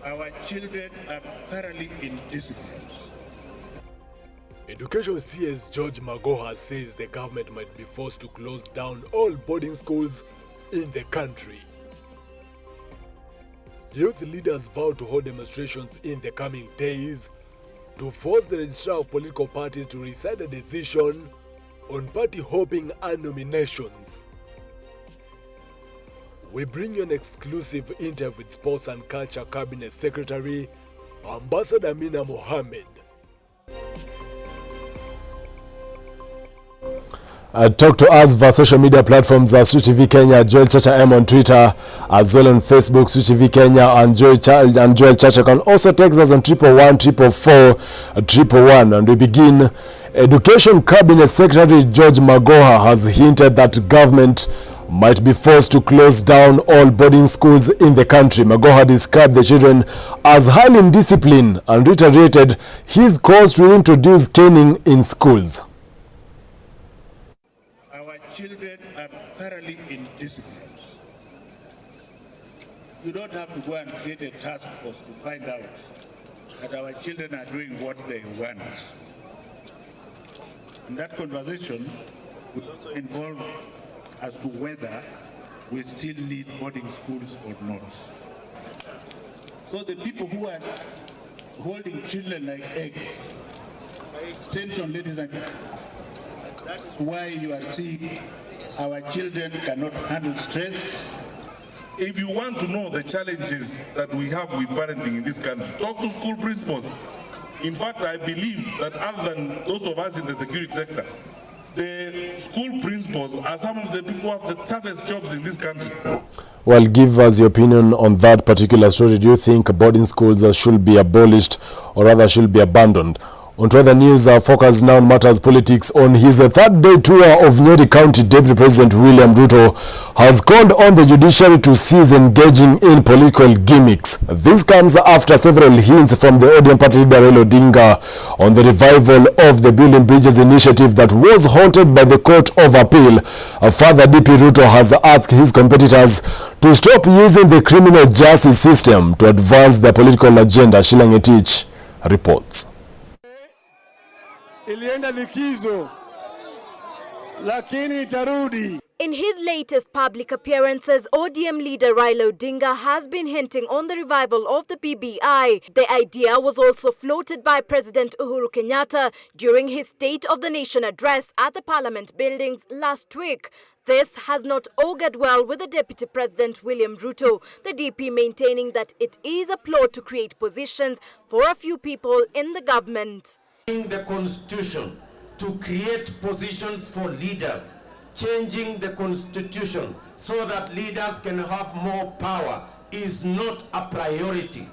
Our children are thoroughly indisciplined. Education CS George Magoha says the government might be forced to close down all boarding schools in the country. Youth leaders vow to hold demonstrations in the coming days to force the registrar of political parties to decide a decision on party hopping and nominations. We bring you an exclusive interview with Sports and Culture Cabinet Secretary, Ambassador Amina Mohammed. Talk to us via social media platforms as Switch TV Kenya, Joel Chacha M on Twitter, as well on Facebook, Switch TV Kenya, and Joel Chacha. Can also text us on 111 444 111. And we begin. Education Cabinet Secretary George Magoha has hinted that government might be forced to close down all boarding schools in the country. Magoha described the children as highly indisciplined and reiterated his calls to introduce caning in schools. Our children are thoroughly indisciplined. You don't have to go and create a task force to find out that our children are doing what they want. And that conversation will also involve as to whether we still need boarding schools or not. So the people who are holding children like eggs, by extension, ladies and gentlemen, that is why you are seeing our children cannot handle stress. If you want to know the challenges that we have with parenting in this country, talk to school principals. In fact, I believe that other than those of us in the security sector, the school principals are some of the people who have the toughest jobs in this country. Well, give us your opinion on that particular story. Do you think boarding schools should be abolished or rather should be abandoned? On to other news, our focus now on matters politics. On his third-day tour of Nyeri County, Deputy President William Ruto has called on the judiciary to cease engaging in political gimmicks. This comes after several hints from the ODM party leader Raila Odinga on the revival of the Building Bridges initiative that was halted by the Court of Appeal. Further, DP Ruto has asked his competitors to stop using the criminal justice system to advance their political agenda. Shilangetich reports. Ilienda likizo lakini itarudi. In his latest public appearances, ODM leader Raila Odinga has been hinting on the revival of the BBI. The idea was also floated by President Uhuru Kenyatta during his State of the Nation address at the Parliament buildings last week. This has not augured well with the Deputy President William Ruto, the DP maintaining that it is a plot to create positions for a few people in the government. The constitution to create positions for leaders, changing the constitution so that leaders can have more power is not a priority.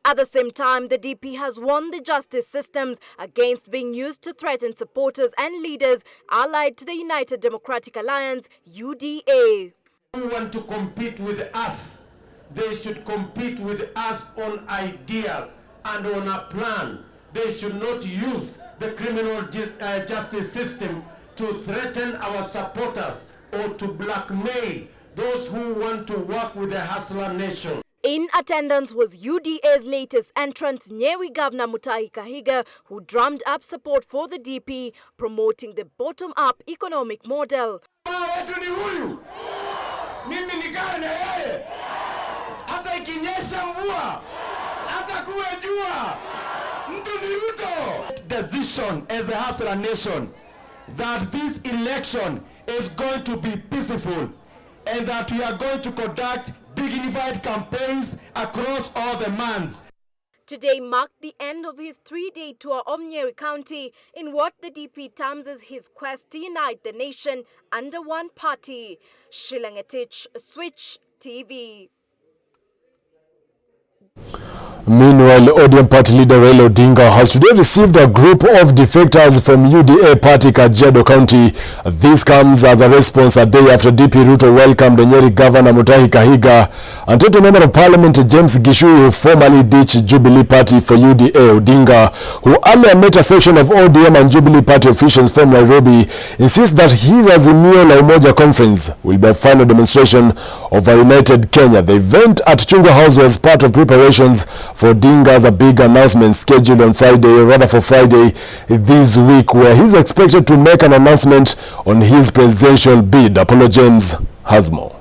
At the same time, the DP has warned the justice systems against being used to threaten supporters and leaders allied to the United Democratic Alliance, UDA. Who want to compete with us, they should compete with us on ideas and on a plan. They should not use the criminal justice system to threaten our supporters or to blackmail those who want to work with the hustler nation. In attendance was UDA's latest entrant, Nyeri Governor Mutahi Kahiga, who drummed up support for the DP, promoting the bottom-up economic model. Wetu ni huyu. Mimi nikae na yeye. Hata ikinyesha mvua, hata kuwe jua. Decision as the hustler nation that this election is going to be peaceful and that we are going to conduct dignified campaigns across all the months. Today marked the end of his three-day tour of Nyeri County in what the DP terms as his quest to unite the nation under one party. Shilangetich, Switch TV. Meanwhile, ODM party leader Raila Odinga has today received a group of defectors from UDA party Kajiado County. This comes as a response a day after DP Ruto welcomed Nyeri Governor Mutahi Kahiga and Toto Member of Parliament James Gishui, who formerly ditched Jubilee Party for UDA. Odinga, who earlier met a section of ODM and Jubilee Party officials from Nairobi, insists that his Azimio la Umoja conference will be a final demonstration of a united Kenya. The event at Chungwa House was part of preparations for Odinga's a big announcement scheduled on Friday, or rather for Friday this week, where he's expected to make an announcement on his presidential bid. Apollo James has more.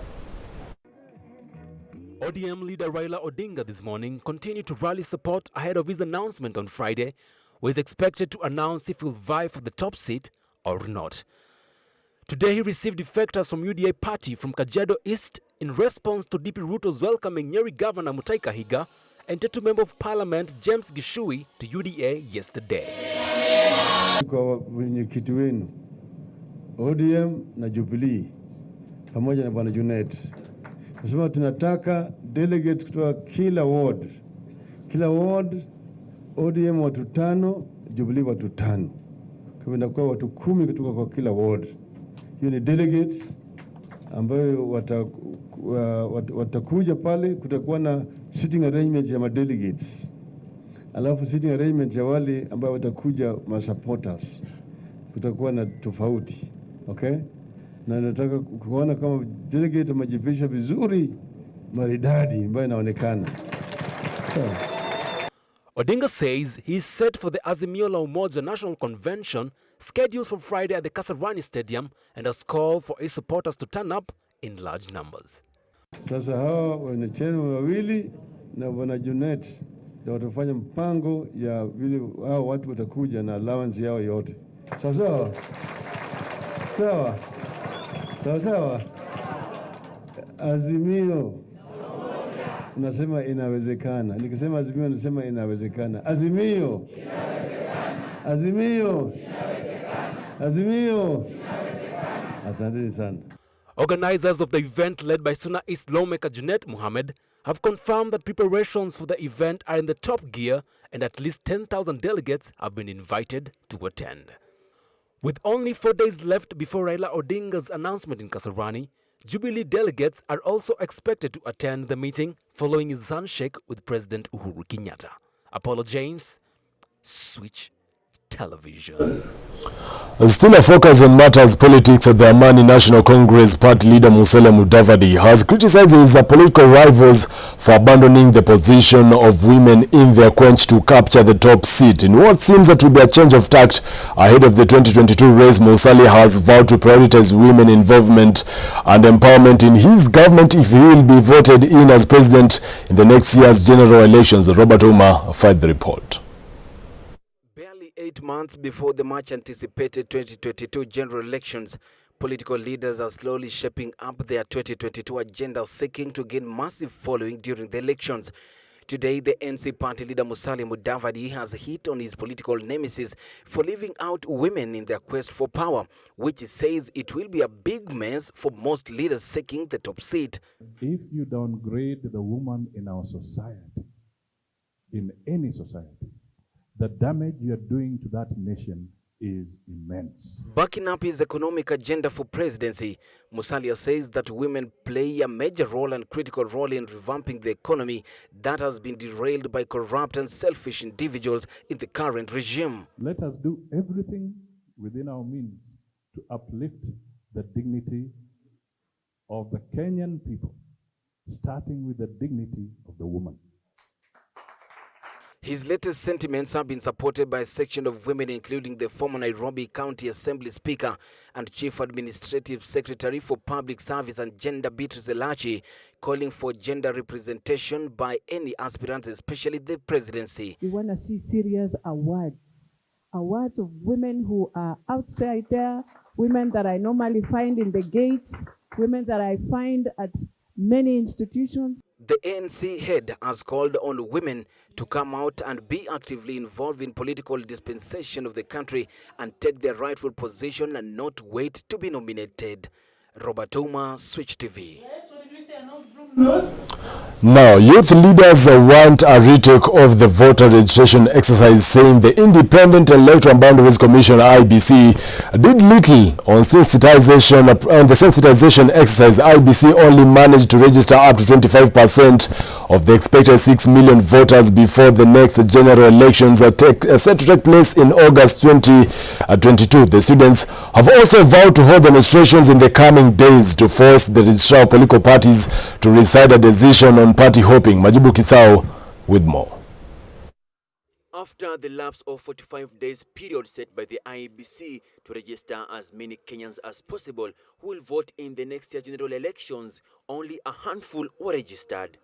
ODM leader Raila Odinga this morning continued to rally support ahead of his announcement on Friday, where he's expected to announce if he'll vie for the top seat or not. Today he received defectors from UDA party from Kajiado East in response to DP Ruto's welcoming Nyeri Governor Mutahi Kahiga and Tetu Member of Parliament James Gishui to UDA yesterday. Kwa wenyekiti wenu ODM na Jubilee pamoja na Bwana Junet, nasema tunataka delegate kutoka kila ward ODM watu 5, Jubilee watu 5. Kwa inakuwa watu 10 kutoka kwa kila ward. Hiyo ni delegate ambayo watakuja pale. Kutakuwa na sitting arrangement ya delegates, alafu sitting arrangement ya wale ambao watakuja supporters. Kutakuwa na tofauti, okay? Na nataka kuona kama delegate majivisha vizuri maridadi ambayo inaonekana. Odinga says he's set for the Azimio la Umoja National Convention scheduled for Friday at the Kasarani Stadium and has called for his supporters to turn up in large numbers. Sasa hawa wanachama wawili na Bwana Junet ndio watafanya mpango ya vile hao watu watakuja na allowance yao yote. Sawa. Azimio unasema inawezekana. Nikisema azimio nasema inawezekana. Azimio asante sana. Organizers of the event, led by Suna East lawmaker Junet Mohammed, have confirmed that preparations for the event are in the top gear and at least 10,000 delegates have been invited to attend. With only 4 days left before Raila Odinga's announcement in Kasarani, Jubilee delegates are also expected to attend the meeting following his handshake with President Uhuru Kenyatta. Apollo James, Switch Television. Still a focus on matters politics, the Amani National Congress party leader Musalia Mudavadi has criticized his political rivals for abandoning the position of women in their quest to capture the top seat. In what seems to be a change of tact ahead of the 2022 race, Musalia has vowed to prioritize women involvement and empowerment in his government if he will be voted in as president in the next year's general elections. Robert Uma filed the report. 8 months before the much anticipated 2022 general elections, political leaders are slowly shaping up their 2022 agenda, seeking to gain massive following during the elections. Today, the NC party leader Musalia Mudavadi has hit on his political nemesis for leaving out women in their quest for power, which he says it will be a big mess for most leaders seeking the top seat. If you downgrade the woman in our society, in any society, the damage you are doing to that nation is immense. Backing up his economic agenda for presidency, Musalia says that women play a major role and critical role in revamping the economy that has been derailed by corrupt and selfish individuals in the current regime. Let us do everything within our means to uplift the dignity of the Kenyan people, starting with the dignity of the woman. His latest sentiments have been supported by a section of women, including the former Nairobi County Assembly Speaker and Chief Administrative Secretary for Public Service and Gender, Beatrice Elachi, calling for gender representation by any aspirants, especially the presidency. We want to see serious awards of women who are outside there, women that I normally find in the gates, women that I find at many institutions. The ANC head has called on women to come out and be actively involved in political dispensation of the country and take their rightful position and not wait to be nominated. Robert Uma, Switch TV. Yes, what did we say? Now, youth leaders want a retake of the voter registration exercise, saying the Independent Electoral Boundaries Commission (IBC) did little on the sensitization exercise. IBC only managed to register up to 25% of the expected 6 million voters before the next general elections are set to take place in August 2022. The students have also vowed to hold demonstrations in the coming days to force the registrar of political parties to decide a decision on party hopping. Majibu Kisao with more. After the lapse of 45 days period set by the IEBC to register as many Kenyans as possible who will vote in the next year's general elections, only a handful were registered.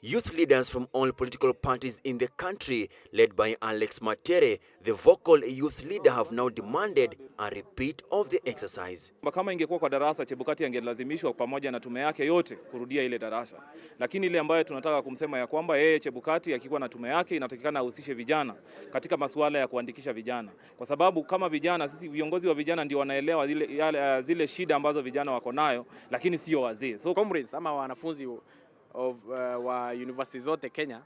Youth leaders from all political parties in the country, led by Alex Matere, the vocal youth leader, have now demanded a repeat of the exercise. Kama ingekuwa kwa darasa, Chebukati angelazimishwa pamoja na tume yake yote kurudia ile darasa. Lakini ile ambayo tunataka kumsema ya kwamba yeye Chebukati akikuwa na tume yake inatakikana ahusishe vijana katika masuala ya kuandikisha vijana. Kwa sababu kama vijana, sisi viongozi wa vijana ndio wanaelewa zile shida ambazo vijana wako nayo, lakini sio wazee. So comrades ama wanafunzi wa university zote Kenya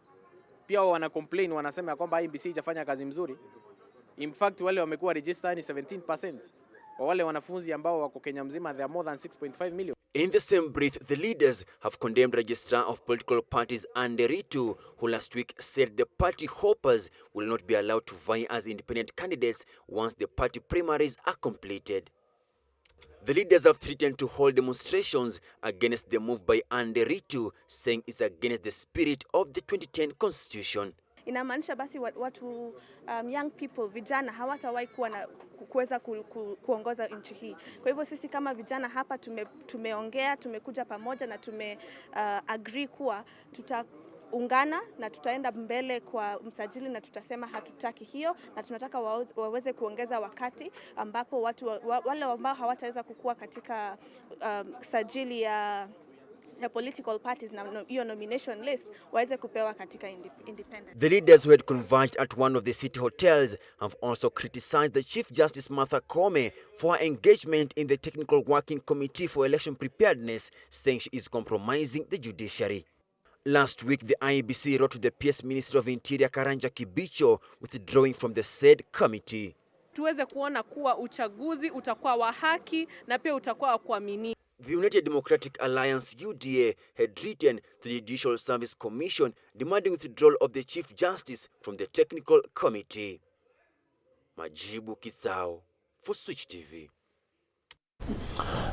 pia wana complain, wanasema kwamba IEBC haijafanya kazi mzuri. In fact wale wamekuwa registered ni 17%. Wale wanafunzi ambao wako Kenya mzima, they are more than 6.5 million. In the same breath, the leaders have condemned Registrar of Political Parties Andere-Ritu, who last week said the party hoppers will not be allowed to vie as independent candidates once the party primaries are completed. The leaders have threatened to hold demonstrations against the move by Andere-Ritu, saying it's against the spirit of the 2010 constitution. Inamaanisha basi watu young people, vijana hawatawahi kuweza kuongoza nchi hii. Kwa hivyo sisi kama vijana hapa tumeongea, tumekuja pamoja na agree kuwa tutaungana na tutaenda mbele kwa msajili na tutasema hatutaki hiyo, na tunataka waweze kuongeza wakati ambapo watu wale ambao hawataweza kukua katika sajili ya political parties na hiyo nomination list waweze kupewa katika independent. The leaders who had converged at one of the city hotels have also criticized the Chief Justice Martha Koome for her engagement in the Technical Working Committee for Election Preparedness, saying she is compromising the judiciary. Last week, the IEBC wrote to the PS Minister of Interior Karanja Kibicho withdrawing from the said committee. Tuweze kuona kuwa uchaguzi utakuwa wa haki na pia utakuwa wa kuaminika. The United Democratic Alliance (UDA) had written to the Judicial Service Commission demanding withdrawal of the Chief Justice from the Technical Committee. Majibu Kisao for Switch TV.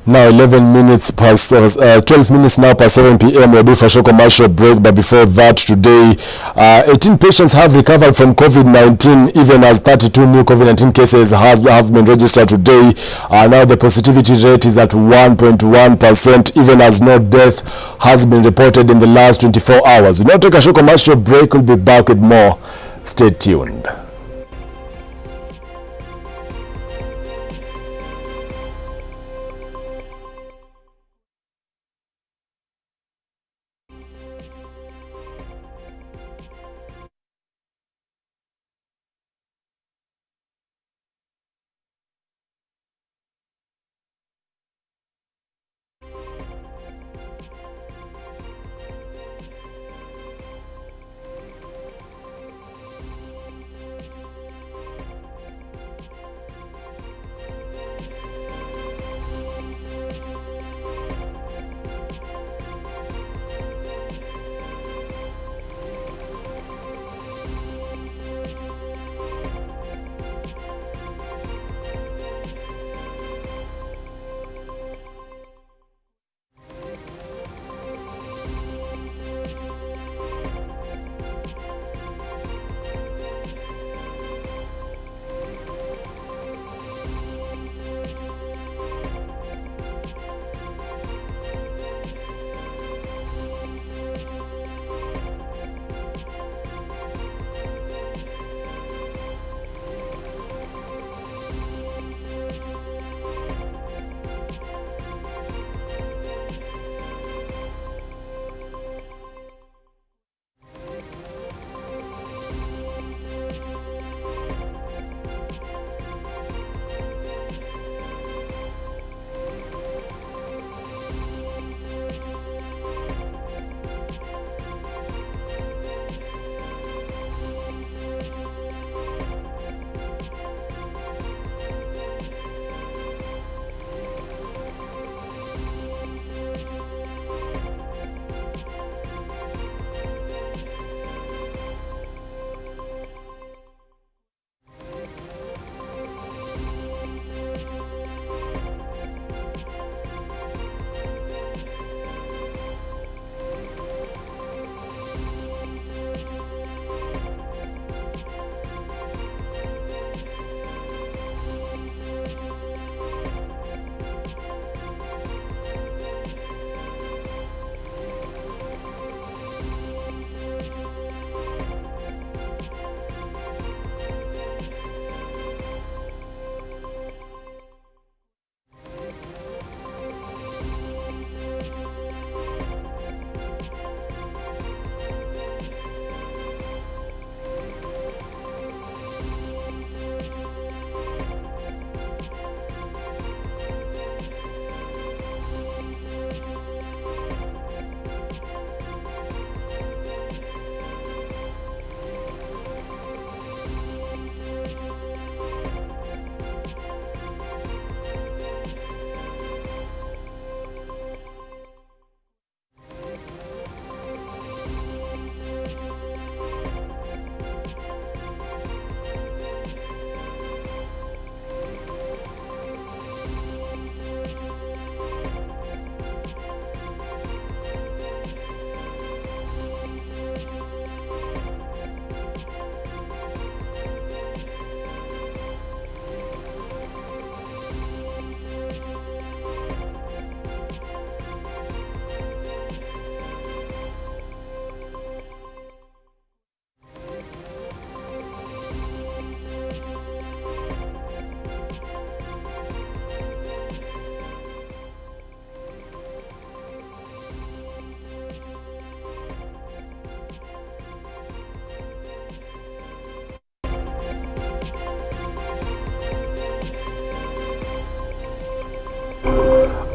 Now 12 minutes now past 7 p.m. We'll do for a commercial break, but before that, today 18 patients have recovered from COVID-19, even as 32 new COVID-19 cases have been registered today. Now the positivity rate is at 1.1%, even as no death has been reported in the last 24 hours. We'll now take a short commercial break. We'll be back with more. Stay tuned.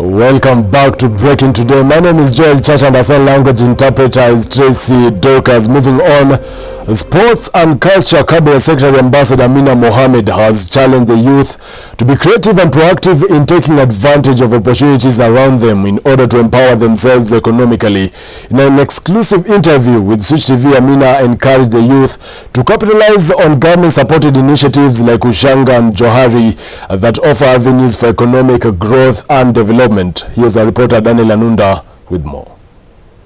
Welcome back to Breaking Today. My name is Joel Church and our sign language interpreter is Tracy Dorcas. Moving on, Sports and Culture Cabinet Secretary Ambassador Amina Mohamed has challenged the youth to be creative and proactive in taking advantage of opportunities around them in order to empower themselves economically. In an exclusive interview with Switch TV, Amina encouraged the youth to capitalize on government-supported initiatives like Ushanga and Johari that offer avenues for economic growth and development. Here's our reporter Daniel Anunda with more.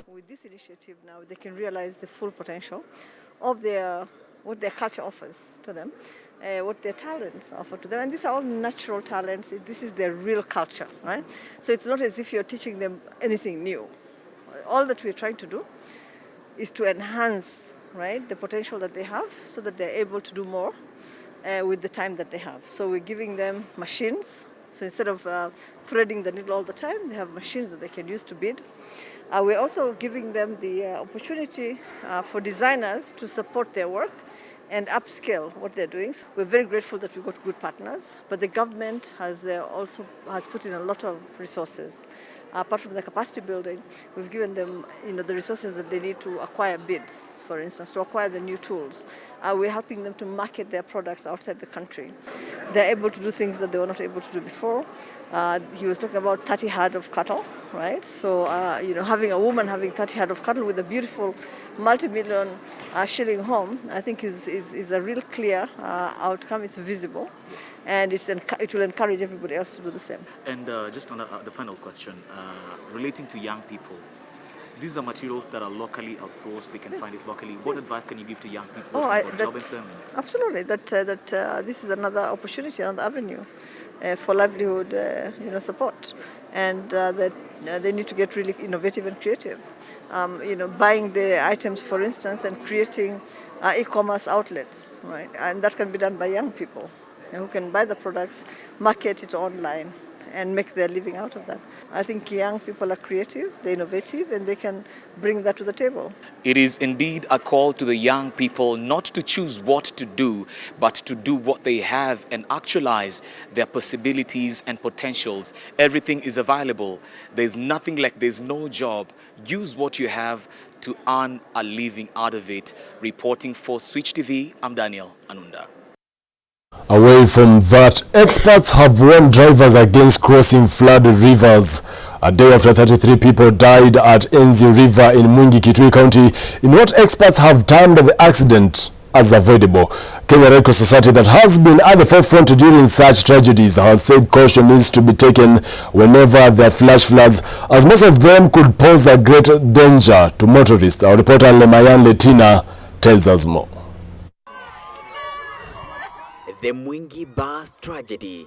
With this initiative now, they can realize the full potential of what their culture offers to them, what their talents offer to them. And these are all natural talents. This is their real culture, right? So it's not as if you're teaching them anything new. All that we're trying to do is to enhance, right, the potential that they have so that they're able to do more with the time that they have. So we're giving them machines. So instead of threading the needle all the time, they have machines that they can use to bid. We're also giving them the opportunity for designers to support their work and upscale what they're doing. So we're very grateful that we've got good partners, but the government has also put in a lot of resources. Apart from the capacity building, we've given them the resources that they need to acquire bids, for instance, to acquire the new tools. We're helping them to market their products outside the country. They're able to do things that they were not able to do before. He was talking about 30 head of cattle, right? So, having a woman having 30 head of cattle with a beautiful multi-million shilling home, I think is a real clear outcome. It's visible, and it will encourage everybody else to do the same. And just on the final question, relating to young people, these are materials that are locally outsourced. They can find it locally. What advice can you give to young people for job employment? Absolutely. That this is another opportunity, another avenue for livelihood, support, and that they need to get really innovative and creative. Buying the items, for instance, and creating e-commerce outlets, right? And that can be done by young people who can buy the products, market it online, and make their living out of that. I think young people are creative, they're innovative, and they can bring that to the table. It is indeed a call to the young people not to choose what to do, but to do what they have and actualize their possibilities and potentials. Everything is available. There's nothing like there's no job. Use what you have to earn a living out of it. Reporting for Switch TV, I'm Daniel Anunda. Away from that, experts have warned drivers against crossing flooded rivers. A day after 33 people died at Enzi River in Mwingi, Kitui County, in what experts have termed the accident as avoidable. Kenya Red Cross Society, that has been at the forefront during such tragedies, has said caution needs to be taken whenever there are flash floods, as most of them could pose a great danger to motorists. Our reporter Lemayan Letina tells us more. The Mwingi bus tragedy.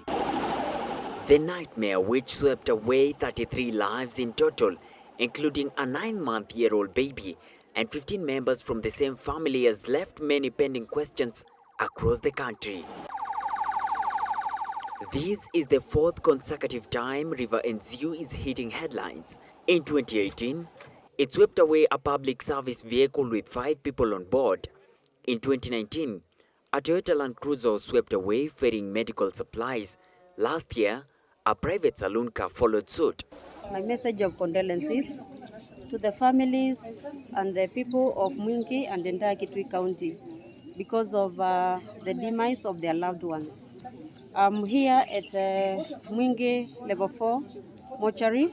The nightmare which swept away 33 lives in total, including a 9-month-old baby, and 15 members from the same family, has left many pending questions across the country. This is the 4th consecutive time River Enziu is hitting headlines. In 2018, it swept away a public service vehicle with 5 people on board. In 2019, a Toyota Land Cruiser swept away ferrying medical supplies. Last year, a private saloon car followed suit. My message of condolences to the families and the people of Mwingi and the entire Kitui County because of the demise of their loved ones. I'm here at Mwingi Level 4 mortuary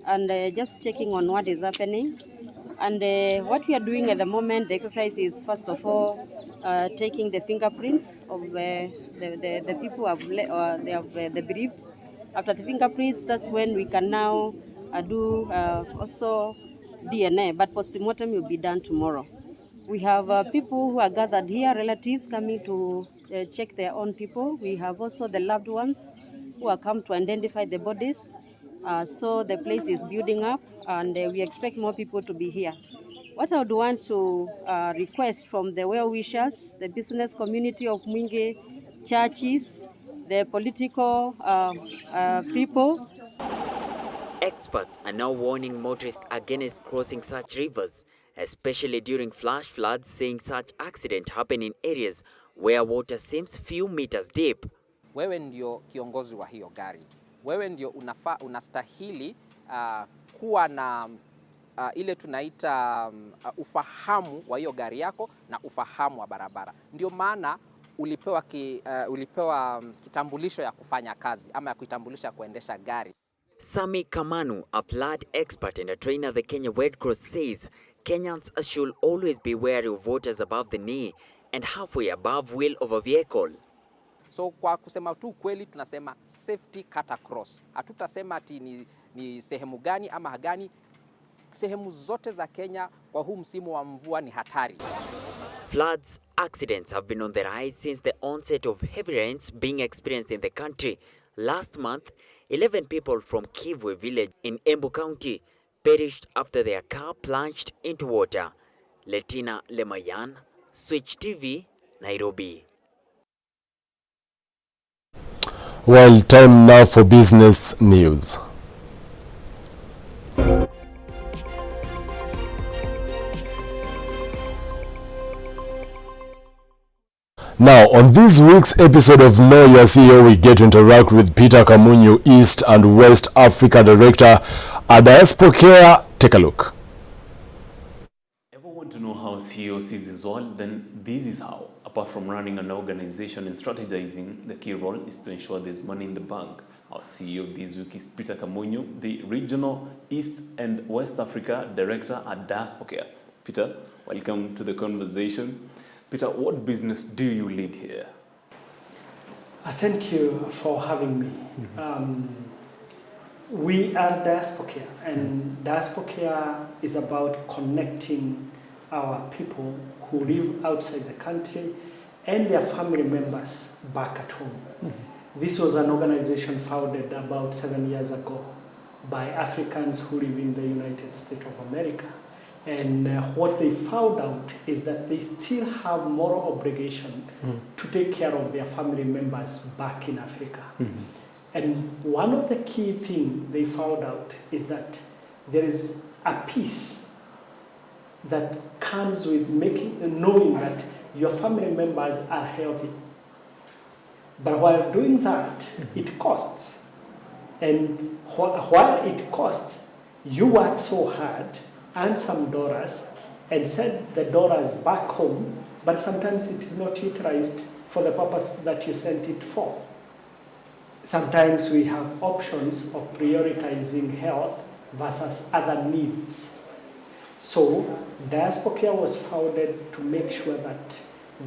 and just checking on what is happening. And what we are doing at the moment, the exercise is first of all taking the fingerprints of the people who have the bereaved. After the fingerprints, that's when we can now do also DNA, but postmortem will be done tomorrow. We have people who are gathered here, relatives coming to check their own people. We have also the loved ones who are come to identify the bodies. So the place is building up and we expect more people to be here. What I would want to request from the well-wishers, the business community of Mwingi, churches, the political people. Experts are now warning motorists against crossing such rivers, especially during flash floods, saying such accidents happen in areas where water seems few meters deep. Wewe ndio kiongozi wa hiyo gari. wewe ndio unastahili kuwa na ile tunaita ufahamu wa hiyo gari yako na ufahamu wa barabara. Ndio maana ulipewa kitambulisho ya kufanya kazi ama ya kuitambulisha kuendesha gari. Sami Kamanu, a flood expert and a trainer at the Kenya Red Cross, says Kenyans should always be wary of waters above the knee and halfway above wheel of a vehicle. So kwa kusema tu kweli tunasema safety cut across. Hatutasema ati ni sehemu gani ama gani. Sehemu zote za Kenya kwa huu msimu wa mvua ni hatari. Floods accidents have been on the rise since the onset of heavy rains being experienced in the country. Last month, 11 people from Kivwe village in Embu County perished after their car plunged into water. Letina Lemayan, Switch TV, Nairobi. Well, time now for business news. Now, on this week's episode of Know Your CEO, we get to interact with Peter Kamunyu, East and West Africa Director at Diaspora Care. Take a look. Ever want to know how CEO sees his world? Then this is how. Apart from running an organization and strategizing, the key role is to ensure there's money in the bank. Our CEO this week is Peter Kamunyu, the Regional East and West Africa Director at Diaspora Care. Peter, welcome to the conversation. Peter, what business do you lead here? Thank you for having me. We are Diaspora Care, and Diaspora Care is about connecting our people who live outside the country and their family members back at home. This was an organization founded about 7 years ago by Africans who live in the United States of America. And what they found out is that they still have moral obligation to take care of their family members back in Africa. And one of the key things they found out is that there is a peace that comes with knowing that your family members are healthy. But while doing that, it costs. And while it costs, you work so hard, earn some dollars, and send the dollars back home, but sometimes it is not utilized for the purpose that you sent it for. Sometimes we have options of prioritizing health versus other needs. So Diaspora Care was founded to make sure that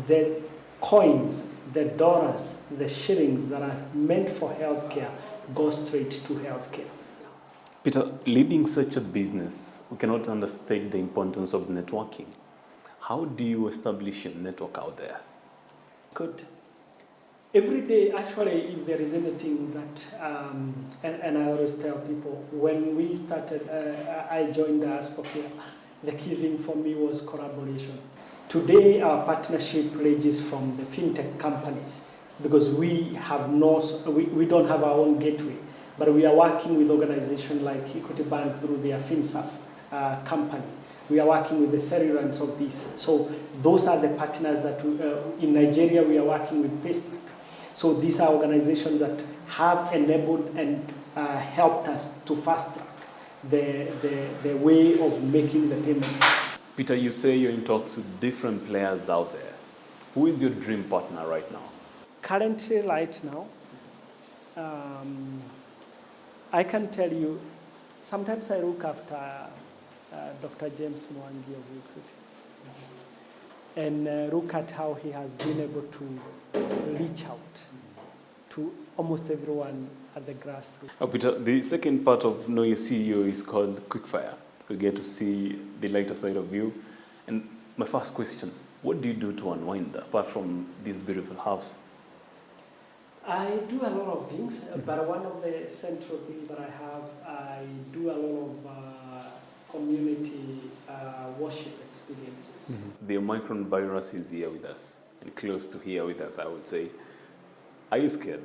the coins, the dollars, the shillings that are meant for healthcare go straight to healthcare. Peter, leading such a business, we cannot understate the importance of networking. How do you establish a network out there? Good. Every day, actually, if there is anything that, and I always tell people, when we started, I joined Diaspora Care, the key thing for me was collaboration. Today, our partnership ranges from the fintech companies, because we don't have our own gateway. But we are working with organizations like Equity Bank through their FinServ company. We are working with the Cerirans of this. So those are the partners that in Nigeria we are working with Paystack. So these are organizations that have enabled and helped us to fast track the way of making the payment. Peter, you say you're in talks with different players out there. Who is your dream partner right now? Currently, right now, I can tell you, sometimes I look after Dr. James Mwangi of Equity and look at how he has been able to reach out to almost everyone at the grassroots. Peter, the second part of Know Your CEO is called Quickfire. We get to see the lighter side of you. And my first question, what do you do to unwind apart from this beautiful house? I do a lot of things, but one of the central things that I do a lot of community worship experiences. The Omicron virus is here with us, and close to here with us, I would say. Are you scared?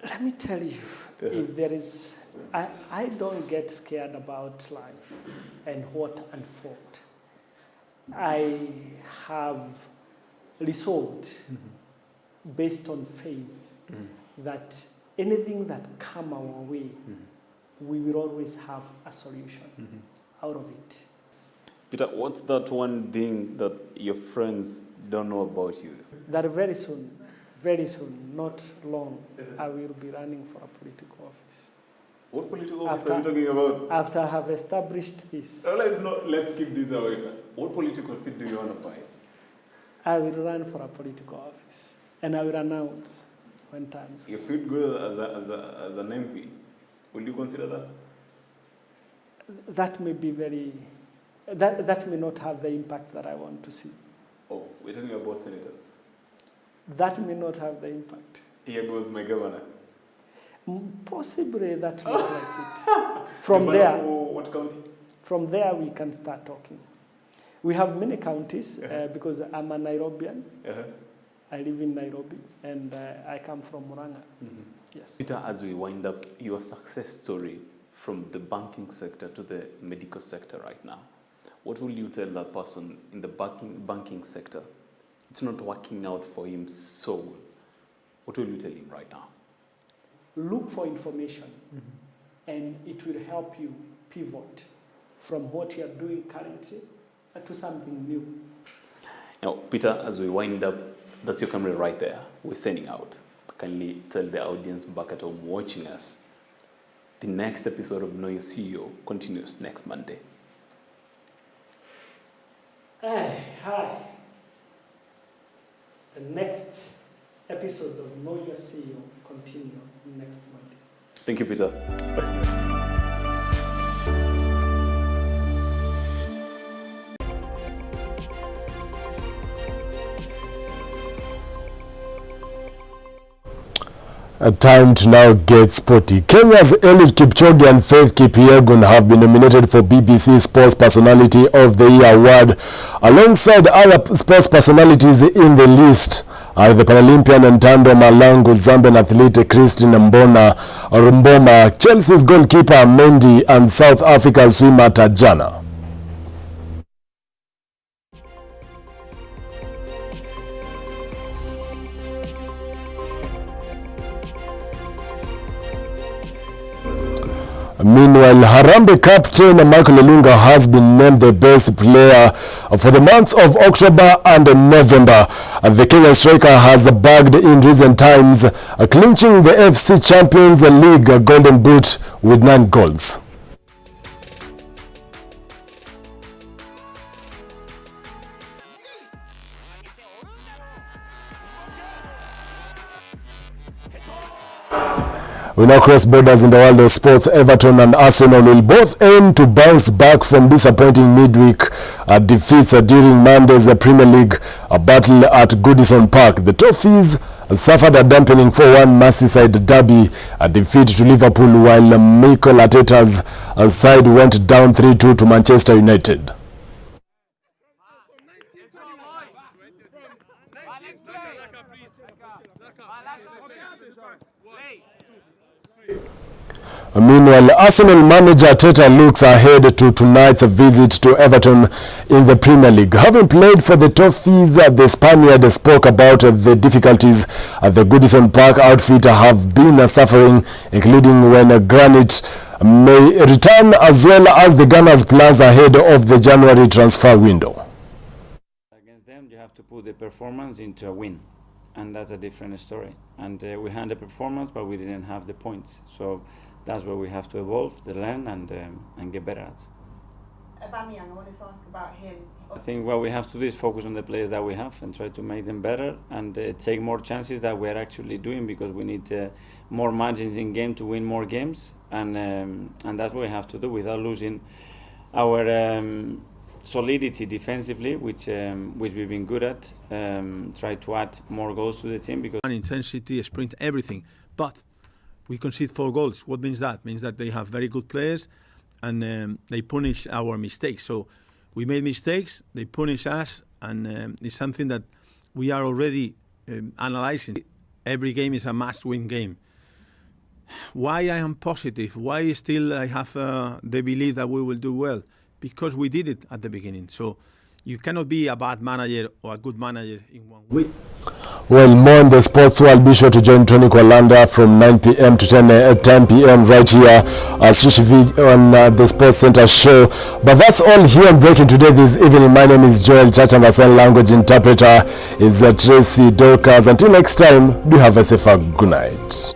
Let me tell you, if there is, I don't get scared about life and what unfolds. I have resolved, based on faith, that anything that come our way, we will always have a solution out of it. Peter, what's that one thing that your friends don't know about you? That very soon, not long, I will be running for a political office. What political office are you talking about? After I have established this. Let's keep this away first. What political seat do you want to buy? I will run for a political office, and I will announce when times. If you'd go as an MP, will you consider that? That may be that may not have the impact that I want to see. Oh, we're talking about senator. That may not have the impact. Here goes my governor. Possibly that will like it. From there, what county? From there we can start talking. We have many counties because I'm a Nairobian. I live in Nairobi and I come from Murang'a. Yes. Peter, as we wind up your success story from the banking sector to the medical sector right now, what will you tell that person in the banking sector? It's not working out for him so well. What will you tell him right now? Look for information and it will help you pivot from what you are doing currently to something new. Now, Peter, as we wind up, that's your camera right there. We're sending out. Kindly tell the audience back at home watching us. The next episode of Know Your CEO continues next Monday. Hi. The next episode of Know Your CEO continue next Monday. Thank you, Peter. A time to now get sporty. Kenya's Eliud Kipchoge and Faith Kipyegon have been nominated for BBC Sports Personality of the Year award. Alongside other sports personalities in the list are the Paralympian and tandem Malango Zambian athlete Christine Mboma, Chelsea's goalkeeper Mendy, and South Africa's swimmer Tajana. Meanwhile, Harambee captain Michael Olunga has been named the best player for the months of October and November. The Kenyan striker has bagged in recent times, clinching the FC Champions League Golden Boot with 9 goals. We now cross borders in the world of sports. Everton and Arsenal will both aim to bounce back from disappointing midweek defeats during Monday's Premier League battle at Goodison Park. The Toffees suffered a dampening 4-1 Merseyside derby defeat to Liverpool, while Mikel Arteta's side went down 3-2 to Manchester United. Meanwhile, Arsenal manager Arteta looks ahead to tonight's visit to Everton in the Premier League. Having played for the Toffees, the Spaniard spoke about the difficulties the Goodison Park outfit have been suffering, including when Granit may return, as well as the Gunners' plans ahead of the January transfer window. Against them, you have to put the performance into a win, and that's a different story. And we had the performance, but we didn't have the points. So that's where we have to evolve, to learn, and get better at. Aubameyang, I wanted to ask about him. I think what we have to do is focus on the players that we have and try to make them better and take more chances that we're actually doing, because we need more margins in game to win more games, and that's what we have to do without losing our solidity defensively, which we've been good at. Try to add more goals to the team, because intensity, sprint, everything, but we concede 4 goals. What means that? Means that they have very good players, and they punish our mistakes. So we made mistakes, they punish us, and it's something that we are already analyzing. Every game is a must-win game. Why I am positive? Why still I have the belief that we will do well? Because we did it at the beginning. So You cannot be a bad manager or a good manager in one week. Well, more in the sports world. Be sure to join Tony Kwalanda from 9 p.m. to 10 p.m. right here at Switch TV on the Sports Center show. But that's all here on Breaking Today this evening. My name is Joel Chachanga, sign language interpreter is Tracy Dorcas. Until next time, do have a safe good night.